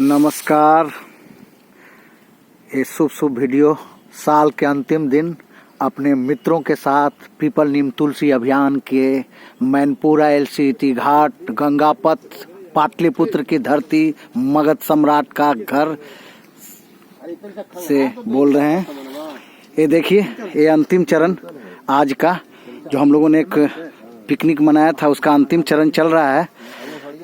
नमस्कार। ये शुभ वीडियो साल के अंतिम दिन अपने मित्रों के साथ पीपल नीम तुलसी अभियान के मैनपुरा एलसीटी घाट गंगापथ पाटलिपुत्र की धरती मगध सम्राट का घर से बोल रहे हैं। ये देखिए, ये अंतिम चरण आज का जो हम लोगों ने एक पिकनिक मनाया था उसका अंतिम चरण चल रहा है,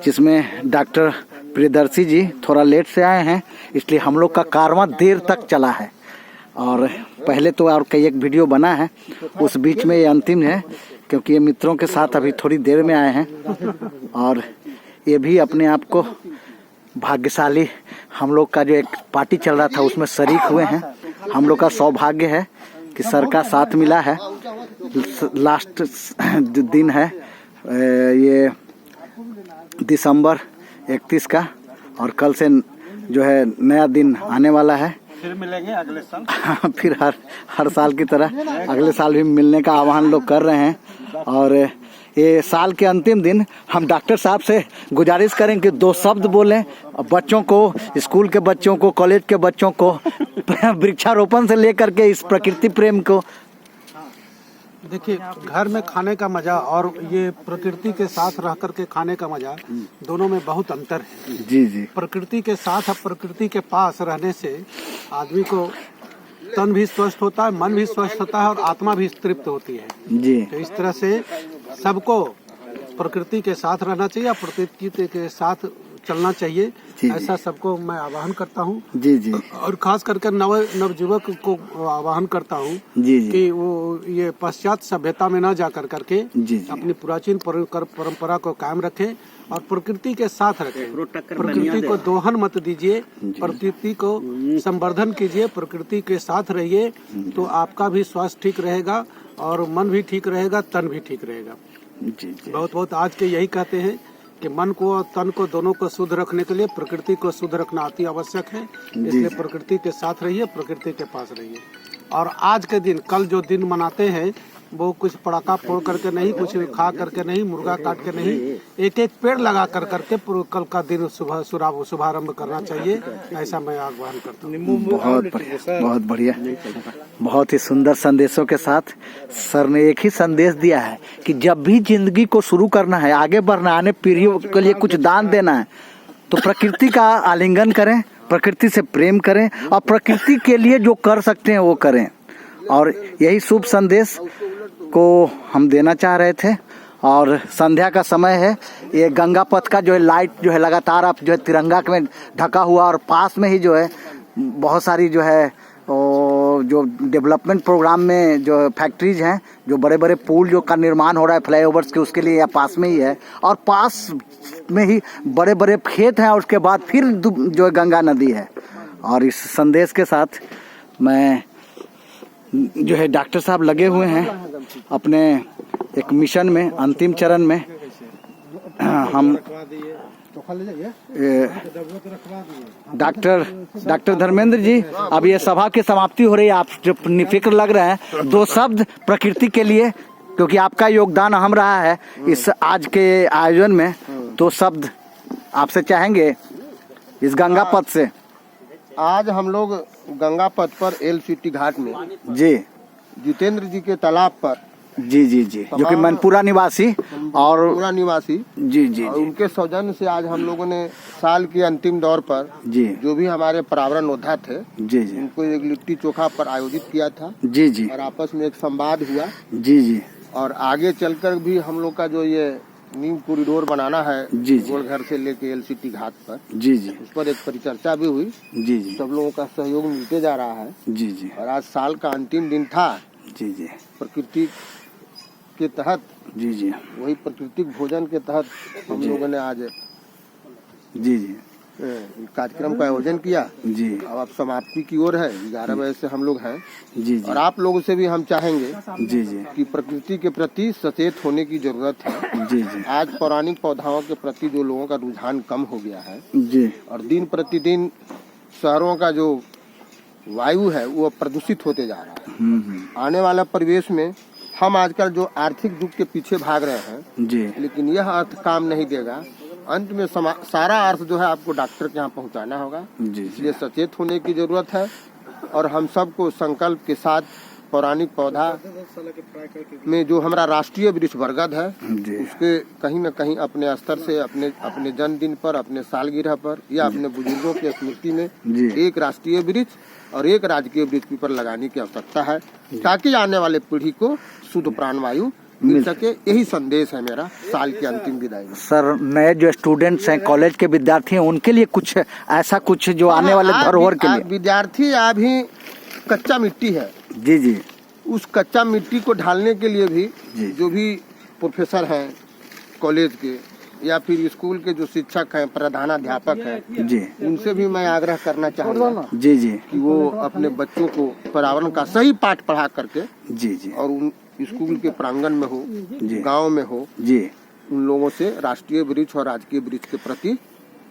जिसमें डॉक्टर प्रियदर्शी जी थोड़ा लेट से आए हैं, इसलिए हम लोग का कारवां देर तक चला है। और पहले तो और कई एक वीडियो बना है, उस बीच में ये अंतिम है क्योंकि ये मित्रों के साथ अभी थोड़ी देर में आए हैं। और ये भी अपने आप को भाग्यशाली, हम लोग का जो एक पार्टी चल रहा था उसमें शरीक हुए हैं। हम लोग का सौभाग्य है कि सर का साथ मिला है। लास्ट दिन है ये दिसंबर 31 का, और कल से जो है नया दिन आने वाला है। फिर मिलेंगे अगले साल। फिर हर साल की तरह अगले साल भी मिलने का आह्वान लोग कर रहे हैं। और ये साल के अंतिम दिन हम डॉक्टर साहब से गुजारिश करें कि 2 शब्द बोलें बच्चों को, स्कूल के बच्चों को, कॉलेज के बच्चों को वृक्षारोपण से लेकर के इस प्रकृति प्रेम को। देखिए, घर में खाने का मजा और ये प्रकृति के साथ रह करके खाने का मजा, दोनों में बहुत अंतर है। जी जी। प्रकृति के साथ, प्रकृति के पास रहने से आदमी को तन भी स्वस्थ होता है, मन भी स्वस्थ होता है और आत्मा भी तृप्त होती है जी। तो इस तरह से सबको प्रकृति के साथ रहना चाहिए, प्रकृति के साथ चलना चाहिए। ऐसा सबको मैं आह्वान करता हूँ। जी जी। और खास करके नवयुवक को आह्वान करता हूँ कि वो ये पश्चात सभ्यता में न जा करके अपनी प्राचीन परंपरा को कायम रखें और प्रकृति के साथ रखें। प्रकृति को दोहन मत दीजिए, प्रकृति को संवर्धन कीजिए, प्रकृति के साथ रहिए, तो आपका भी स्वास्थ्य ठीक रहेगा और मन भी ठीक रहेगा, तन भी ठीक रहेगा। बहुत आज के यही कहते हैं कि मन को और तन को दोनों को शुद्ध रखने के लिए प्रकृति को शुद्ध रखना अति आवश्यक है। इसलिए प्रकृति के साथ रहिए, प्रकृति के पास रहिए। और आज के दिन, कल जो दिन मनाते हैं वो कुछ पटाखा फोड़ करके नहीं, कुछ खा करके नहीं, मुर्गा काट के नहीं, एक एक पेड़ लगा करके कल का दिन शुभारंभ करना चाहिए। ऐसा मैं आह्वान करता हूँ। बहुत बढ़िया, बहुत ही सुंदर संदेशों के साथ सर ने एक ही संदेश दिया है कि जब भी जिंदगी को शुरू करना है, आगे बढ़ना, आने पीढ़ियों के लिए कुछ दान देना है, तो प्रकृति का आलिंगन करें, प्रकृति से प्रेम करें और प्रकृति के लिए जो कर सकते हैं वो करें। और यही शुभ संदेश को हम देना चाह रहे थे। और संध्या का समय है, ये गंगा पथ का जो है लाइट जो है लगातार आप जो है तिरंगा में ढका हुआ, और पास में ही जो है बहुत सारी जो है जो डेवलपमेंट प्रोग्राम में जो फैक्ट्रीज हैं, जो बड़े बड़े पुल जो का निर्माण हो रहा है फ्लाईओवर्स के, उसके लिए या पास में ही है। और पास में ही बड़े बड़े खेत हैं और उसके बाद फिर जो है गंगा नदी है। और इस संदेश के साथ मैं जो है डॉक्टर साहब लगे हुए हैं अपने एक मिशन में, अंतिम चरण में। हम डॉक्टर धर्मेंद्र जी, अब ये सभा की समाप्ति हो रही है, आप जो निफिक्र लग रहे हैं, 2 शब्द प्रकृति के लिए, क्योंकि आपका योगदान अहम रहा है इस आज के आयोजन में। 2 शब्द आपसे चाहेंगे इस गंगा पथ से। आज हम लोग गंगा पथ पर एलसीटी घाट में जी जितेंद्र जी के तालाब पर जी, जो कि मैनपुरा निवासी और पूरा निवासी जी, उनके सौजन्य से आज हम लोगों ने साल के अंतिम दौर पर जो भी हमारे पर्यावरण योद्धा थे उनको एक लिट्टी चोखा पर आयोजित किया था। जी। और आपस में एक संवाद हुआ। जी। और आगे चलकर भी हम लोग का जो ये नीम कॉरिडोर बनाना है गोलघर से लेके एलसीटी घाट पर, उस पर एक परिचर्चा भी हुई। सब लोगों का सहयोग मिलते जा रहा है। और आज साल का अंतिम दिन था। प्रकृति के तहत वही प्राकृतिक भोजन के तहत हम लोगों ने आज कार्यक्रम का आयोजन किया। अब आप समाप्ति की ओर है, 11 बजे से हम लोग हैं। और आप लोगों से भी हम चाहेंगे कि प्रकृति के प्रति सचेत होने की जरूरत है। आज पौराणिक पौधाओं के प्रति जो लोगों का रुझान कम हो गया है, और दिन प्रतिदिन शहरों का जो वायु है वो प्रदूषित होते जा रहा है। आने वाला परिवेश में हम आजकल जो आर्थिक दुख के पीछे भाग रहे हैं, लेकिन यह अर्थ काम नहीं देगा अंत में सारा अर्थ जो है आपको डॉक्टर के यहाँ पहुँचाना होगा। इसलिए सचेत होने की जरूरत है और हम सबको संकल्प के साथ पौराणिक पौधा में जो हमारा राष्ट्रीय वृक्ष बरगद है उसके कहीं न कहीं अपने स्तर से अपने जन्मदिन पर, अपने सालगिरह पर या अपने बुजुर्गों की स्मृति में एक राष्ट्रीय वृक्ष और एक राजकीय वृक्ष पीपल लगाने की आवश्यकता है ताकि आने वाले पीढ़ी को शुद्ध प्राणवायु मिल सके। यही संदेश है मेरा साल की अंतिम विदाई में। सर, नए जो स्टूडेंट्स हैं, कॉलेज के विद्यार्थी हैं, उनके लिए कुछ ऐसा कुछ जो आने वाले धरोहर के लिए विद्यार्थी अभी कच्चा मिट्टी है। जी। उस कच्चा मिट्टी को ढालने के लिए भी जो भी प्रोफेसर हैं कॉलेज के या फिर स्कूल के जो शिक्षक हैं, प्रधानाध्यापक हैं जी, उनसे भी मैं आग्रह करना चाहूँगा जी कि वो अपने बच्चों को पर्यावरण का सही पाठ पढ़ा करके जी और उन स्कूल के प्रांगण में हो, गांव में हो जी, उन लोगों से राष्ट्रीय वृक्ष और राजकीय वृक्ष के प्रति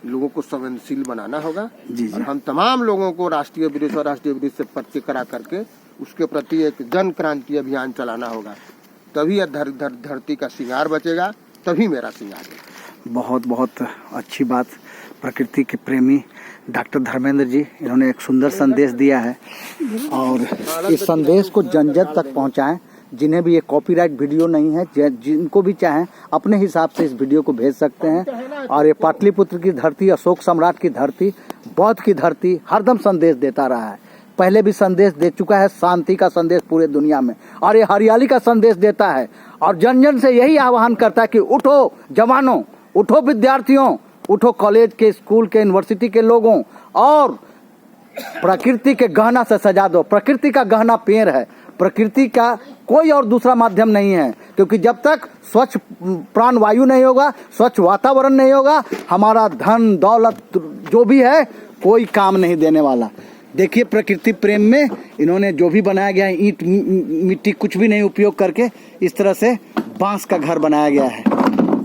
लोगों को संवेदनशील बनाना होगा जी। और हम तमाम लोगों को राष्ट्रीय वृक्ष और राष्ट्रीय वृक्ष से परिचय करा करके उसके प्रति एक जन क्रांति अभियान चलाना होगा। तभी धरती का श्रृंगार बचेगा, तभी मेरा श्रृंगार है। बहुत बहुत अच्छी बात। प्रकृति के प्रेमी डॉक्टर धर्मेंद्र जी, इन्होंने एक सुंदर संदेश दिया है और इस संदेश को जन जन तक पहुंचाएं। जिन्हें भी ये कॉपीराइट वीडियो नहीं है, जिनको भी चाहें अपने हिसाब से इस वीडियो को भेज सकते हैं। और ये पाटलिपुत्र की धरती, अशोक सम्राट की धरती, बौद्ध की धरती हरदम संदेश देता रहा है। पहले भी संदेश दे चुका है, शांति का संदेश पूरे दुनिया में, और ये हरियाली का संदेश देता है। और जन जन से यही आह्वान करता है कि उठो जवानों, उठो विद्यार्थियों, उठो कॉलेज के, स्कूल के, यूनिवर्सिटी के लोगों, और प्रकृति के गहना से सजा दो। प्रकृति का गहना पेड़ है, प्रकृति का कोई और दूसरा माध्यम नहीं है, क्योंकि जब तक स्वच्छ प्राण वायु नहीं होगा, स्वच्छ वातावरण नहीं होगा, हमारा धन दौलत जो भी है कोई काम नहीं देने वाला। देखिए, प्रकृति प्रेम में इन्होंने जो भी बनाया गया है, ईंट मिट्टी कुछ भी नहीं उपयोग करके इस तरह से बांस का घर बनाया गया है।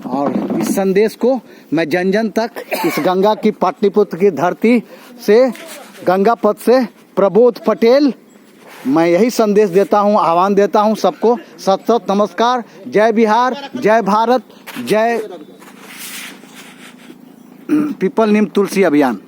और इस संदेश को मैं जन जन तक इस गंगा की, पाटलिपुत्र की धरती से, गंगा पथ से प्रबोध पटेल, मैं यही संदेश देता हूँ, आह्वान देता हूँ सबको। सत सत नमस्कार। जय बिहार, जय भारत, जय पीपल नीम तुलसी अभियान।